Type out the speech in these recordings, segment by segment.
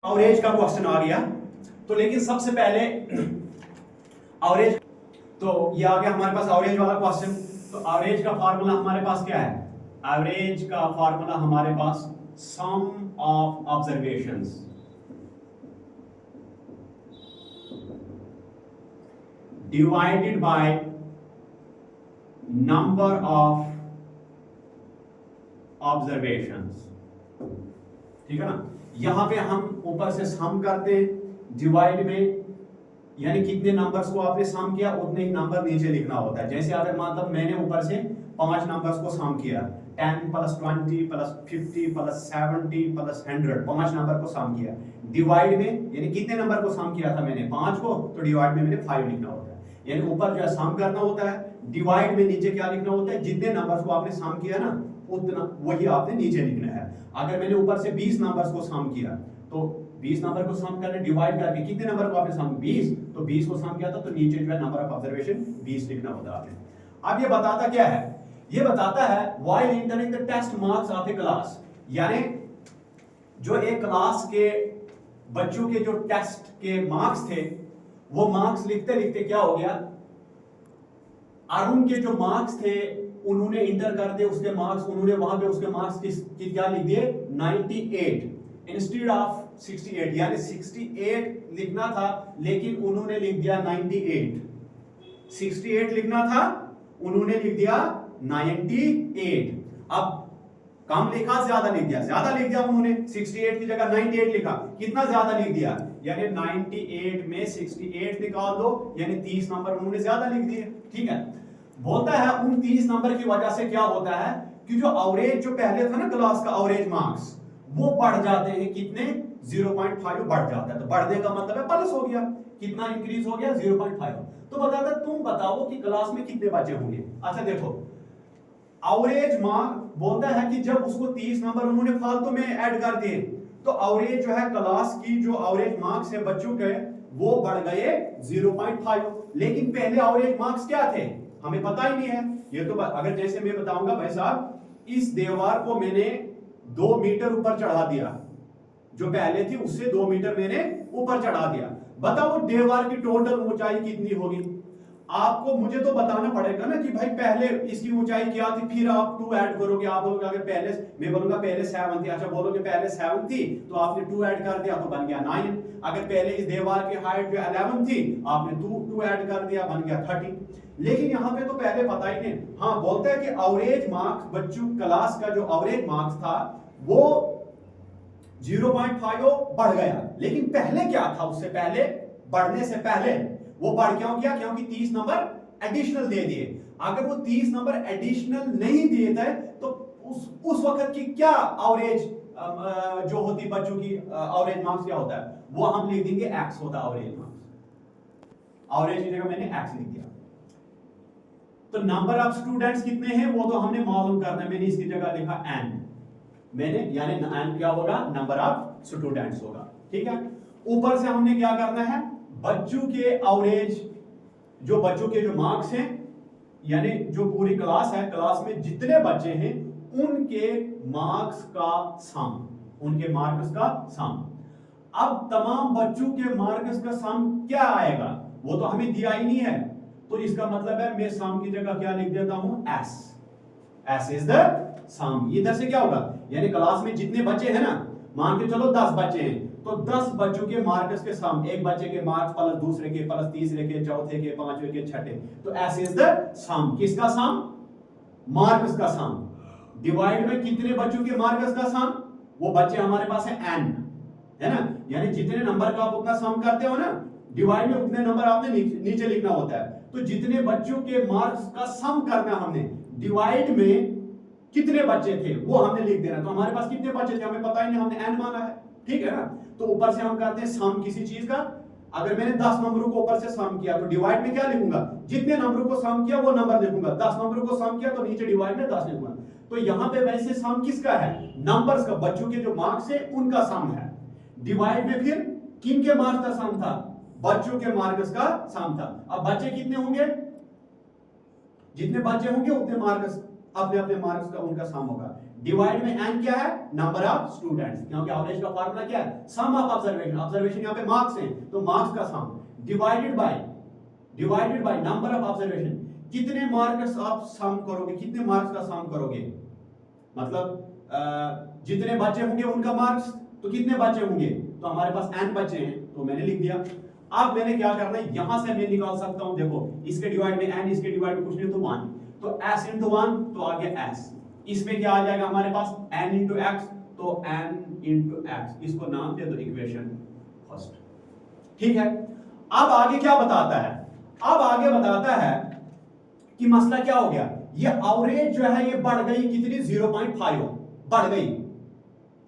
Average का question आ गया। तो लेकिन सबसे पहले एवरेज, तो ये आ गया हमारे पास एवरेज वाला क्वेश्चन। तो एवरेज का फार्मूला हमारे पास क्या है? एवरेज का फार्मूला हमारे पास sum of observations divided by number of observations. ठीक है ना? यहां पे हम ऊपर से सम करते हैं, डिवाइड में यानी कितने नंबर्स को आपने सम किया उतने ही नंबर नीचे लिखना होता है। जैसे अगर मतलब मैंने ऊपर से 5 नंबर्स को सम किया, 10 + 20 + 50 + 70 + 100, 5 नंबर को सम किया। डिवाइड में यानी कितने नंबर को सम किया था मैंने 5 को, तो डिवाइड में मैंने 5 लिखना होता है। यानी ऊपर जो है सम करना होता है, डिवाइड में नीचे क्या लिखना होता है? जितने नंबर्स को आपने सम किया ना उतना वही आपने नीचे लिखना है। अगर मैंने ऊपर से 20 नंबर्स को सम किया तो 20 नंबर को सम करके डिवाइड करके कितने नंबर को आपने सम 20, तो 20 को सम किया था तो नीचे जो है नंबर ऑफ ऑब्जर्वेशन 20 लिखना होता है आपने। अब ये बताता क्या है? ये बताता है while entering the test marks of a class, यानी जो एक क्लास के बच्चों के जो टेस्ट के मार्क्स थे वो मार्क्स लिखते लिखते क्या हो गया, अरुण के जो मार्क्स थे उन्होंने इंटर कर दिए, उसके मार्क्स उन्होंने वहां पे उसके मार्क्स की क्या लिख दिए 98 इंस्टेड ऑफ 68, यानी 68 लिखना था लेकिन उन्होंने लिख दिया 98। 68 लिखना था उन्होंने लिख दिया 98। अब कम लिखा ज्यादा लिख दिया, ज्यादा लिख दिया उन्होंने 68 की जगह 98 लिखा, कितना ज्यादा लिख दिया यानी 98 में 68 निकाल दो यानी 30 नंबर उन्होंने ज्यादा लिख दिए। ठीक है, बोलता है उन 30 नंबर की वजह से क्या होता है कि जो एवरेज जो पहले था ना क्लास का एवरेज मार्क्स वो बढ़ जाते हैं, कितने 0.5 बढ़ जाता है। तो बढ़ने का मतलब है प्लस हो गया, कितना इंक्रीज हो गया 0.5। तो बताता तुम बताओ कि क्लास में कितने बच्चे होंगे। अच्छा देखो एवरेज मार्क बोलता है कि जब उसको 30 नंबर उन्होंने फालतू में ऐड कर दिए तो एवरेज जो है क्लास की जो एवरेज मार्क्स है बच्चों के वो बढ़ गए 0.5, लेकिन पहले एवरेज मार्क्स क्या थे हमें पता ही नहीं है। ये तो अगर जैसे मैं बताऊंगा भाई साहब इस दीवार को मैंने 2 मीटर ऊपर चढ़ा दिया, जो पहले थी उससे 2 मीटर मैंने ऊपर चढ़ा दिया, बताओ दीवार की टोटल ऊंचाई कितनी होगी? आपको मुझे तो बताना पड़ेगा ना कि भाई पहले इसकी ऊंचाई क्या थी, फिर आप 2 ऐड करोगे। आप बोलोगे अगर पहले मैं बोलूंगा पहले 7 थी, अच्छा बोलोगे पहले 7 थी तो आपने 2 ऐड कर दिया तो बन गया 9। अगर पहले इस दीवार की हाइट जो 11 थी आपने 2 ऐड कर दिया बन गया 30। लेकिन यहाँ पे तो पहले पता ही नहीं। हाँ बोलता है कि एवरेज मार्क्स बच्चों क्लास का जो एवरेज मार्क्स था वो 0.5 बढ़ गया, लेकिन पहले क्या था उससे पहले बढ़ने से पहले वो बढ़ क्यों गया? क्योंकि 30 नंबर एडिशनल दे दिए। अगर वो 30 नंबर एडिशनल नहीं दिए थे तो उस वक्त की क्या एवरेज जो होती बच्चों की एवरेज मार्क्स क्या होता है वो हम लिख देंगे x होता है एवरेज मार्क्स। एवरेज की जगह मैंने x लिख दिया। तो नंबर ऑफ स्टूडेंट्स कितने हैं वो तो हमने मालूम करना है, मैंने इसकी जगह लिखा n, मैंने यानी n क्या होगा नंबर ऑफ स्टूडेंट्स होगा। ठीक है, ऊपर से हमने क्या करना है बच्चों के एवरेज जो बच्चों के जो मार्क्स हैं यानी जो पूरी क्लास है, क्लास में जितने बच्चे हैं उनके मार्क्स का सम, उनके मार्क्स का सम। अब तमाम बच्चों के मार्क्स का सम क्या आएगा वो तो हमें दिया ही नहीं है, तो इसका मतलब है मैं सम की जगह क्या लिख देता हूं s, s इज द सम। इधर से क्या होगा यानी क्लास में जितने बच्चे हैं ना, मान के चलो 10 बच्चे हैं तो 10 बच्चों के मार्क्स के सम, एक बच्चे के मार्क्स प्लस दूसरे के प्लस तीसरे के चौथे के पांचवे के छठे, तो s इज द सम। किसका सम? मार्क्स का सम। डिवाइड में कितने बच्चों के मार्क्स का सम? वो बच्चे हमारे पास है n, है ना, यानी जितने नंबर का आप उतना सम करते हो ना डिवाइड में उतने नंबर आपने नीचे लिखना होता है। तो जितने बच्चों के मार्क्स का सम करना हमने, डिवाइड में कितने बच्चे थे वो हमने लिख देना। तो हमारे पास कितने बच्चे थे हमें पता ही नहीं, हमने n माना है। ठीक है ना, तो ऊपर से हम करते हैं सम किसी चीज का। अगर मैंने 10 नंबरों को ऊपर से सम किया तो डिवाइड में क्या लिखूंगा, जितने नंबरों को सम किया वो नंबर लिखूंगा। 10 नंबरों को सम किया तो नीचे डिवाइड में 10 लिखूंगा। तो यहां पे वैसे सम किसका है? नंबर्स का, बच्चों के जो मार्क्स है उनका सम है। डिवाइड में फिर किन के मार्क्स का सम था? बच्चों के मार्क्स का सम था। अब बच्चे कितने होंगे, जितने बच्चे होंगे उतने मार्क्स अपने अपने मार्क्स का उनका सम होगा। डिवाइड में n क्या है, नंबर ऑफ स्टूडेंट्स, क्योंकि एवरेज का फार्मूला क्या है, सम ऑफ ऑब्जर्वेशन, ऑब्जर्वेशन यहाँ पे मार्क्स हैं तो मार्क्स का सम divided by number of observation, कितने मार्क्स आप सम करोगे, कितने मार्क्स का सम करोगे, मतलब जितने बच्चे होंगे उनका मार्क्स, तो कितने बच्चे होंगे, तो हमारे पास n बच्चे हैं तो मैंने लिख दिया। अब मैंने क्या करना है, यहां से मैं निकाल सकता हूं, देखो इसके डिवाइड में n, इसके डिवाइड में कुछ नहीं तो 1, तो s into 1 तो आ गया s, इसमें क्या आ जाएगा हमारे पास n into x, तो n into x, इसको नाम दे दो इक्वेशन फर्स्ट, ठीक है। अब आगे क्या बताता है, अब आगे बताता है कि मसला क्या हो गया, ये एवरेज जो है ये बढ़ गई कितनी, 0.5 बढ़ गई,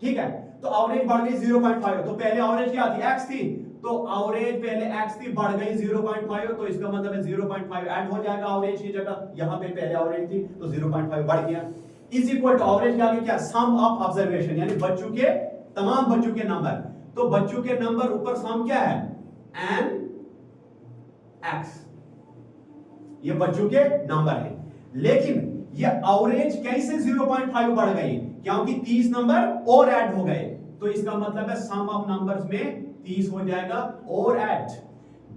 ठीक है, तो एवरेज बढ़ गई 0.5, तो पहले एवरेज क्या थी, x थी, तो एवरेज पहले x थी बढ़ गई 0.5, तो इसका मतलब है 0.5 ऐड हो जाएगा एवरेज की जगह, यहां पे पहले एवरेज थी तो 0.5 बढ़ गया, इज इक्वल टू एवरेज के आगे क्या, सम ऑफ ऑब्जर्वेशन, यानी बच्चों के, तमाम बच्चों के नंबर, तो बच्चों के नंबर ऊपर सम क्या है, n x, ये बच्चों के नंबर है, लेकिन ये एवरेज कैसे 0.5 बढ़ गई, क्योंकि 30 नंबर और ऐड हो गए, तो इसका मतलब है सम ऑफ नंबर्स में 30 हो जाएगा और ऐड,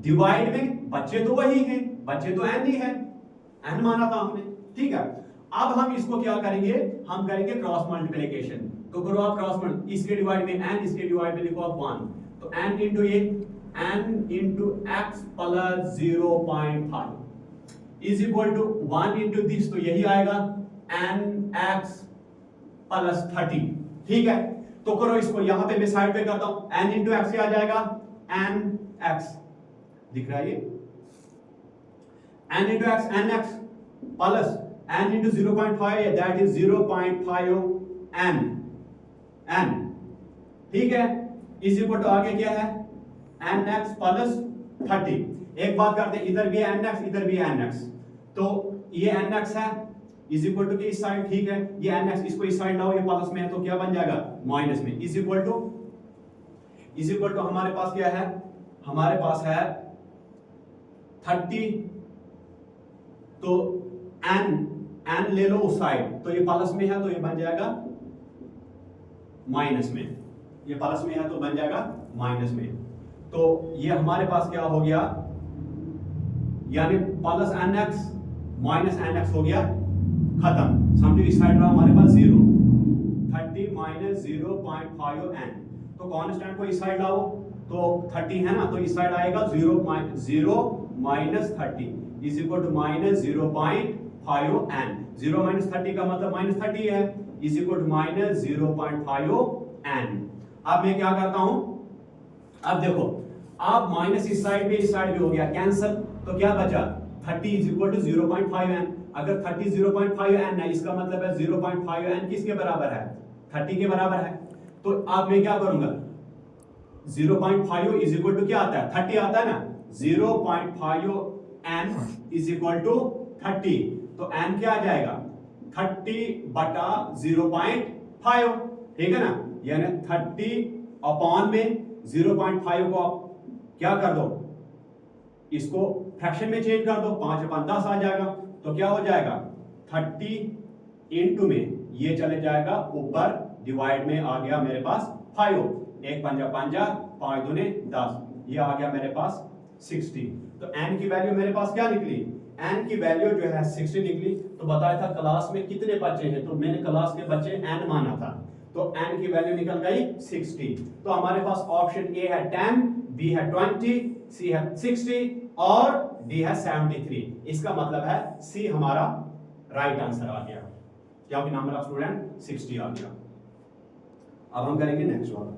डिवाइड में बच्चे तो वही हैं, बच्चे तो n ही है, n माना था हमने, ठीक है। अब हम इसको क्या करेंगे, हम करेंगे क्रॉस मल्टीप्लिकेशन, तो करो आप क्रॉस मल्टीप्लिकेशन, इसके डिवाइड में n, इसके डिवाइड में लिखो आप 1, तो n इंटू ये n into x plus 0.5 is equal to 1 into this, तो यही आएगा nx प्लस 30, ठीक है। तो करो इसको, यहां पे मैं साइड पे करता हूं, n इंटू x आ जाएगा nx, दिख रहा है ये, n into x nx plus n into 0.5 that is 0.5 n, ठीक है, इज इक्वल टू आगे क्या है nx प्लस 30, एक बात करते हैं, इधर भी है nx, इधर भी है nx, तो ये nx है इज इक्वल टू इस साइड, ठीक है, ये nx, इसको इस साइड लाओ, ये प्लस में है तो क्या बन जाएगा माइनस में, इज इक्वल टू हमारे पास क्या है, हमारे पास है 30, तो n ले लो उस साइड, तो ये प्लस में है तो ये बन जाएगा माइनस में, ये प्लस में है तो बन जाएगा माइनस में, तो ये हमारे पास क्या हो गया, यानी प्लस nx माइनस nx हो गया, खत्म, समझो इस साइड रहा हमारे पास 0, 30 माइनस 0.5 n, तो कांस्टेंट को इस साइड लाओ, तो 30 है ना, तो इस साइड आएगा 0 minus 30 is equal to minus 0.5 n, 0 minus 30 का मतलब माइनस 30 है, is equal to minus 0.5 n। अब मैं क्या करता हूं, अब देखो, अब माइनस इस साइड पे इस साइड भी हो गया कैंसिल, तो क्या बचा 30 इज इक्वल टू 0.5 n, अगर 30 0.5 n है, इसका मतलब है 0.5 n किसके बराबर है, 30 के बराबर है, तो अब मैं क्या करूंगा, 0.5 इज इक्वल टू क्या आता है, 30 आता है ना, 0.5 n इज इक्वल टू 30, तो n क्या आ जाएगा 30 बटा 0.5, ठीक है ना, यानी 30 अपॉन में 0.5 को आप क्या कर दो, इसको फ्रैक्शन में चेंज कर दो, 5/10 आ जाएगा, तो क्या हो जाएगा 30 इंटू में ये चले जाएगा ऊपर, डिवाइड में आ गया मेरे पास 5, 1 पंजा 5 दूने 10, ये आ गया मेरे पास 60, तो n की वैल्यू मेरे पास क्या निकली, n की वैल्यू जो है 60 निकली। तो बताया था क्लास में कितने बच्चे हैं, तो मैंने क्लास के बच्चे n माना था, तो n की वैल्यू निकल गई 60, तो हमारे पास ऑप्शन ए है 10, बी है 20, सी है 60 और डी है 73, इसका मतलब है सी हमारा राइट आंसर आ गया, क्योंकि नंबर ऑफ स्टूडेंट 60 आ गया। अब हम करेंगे नेक्स्ट वाला।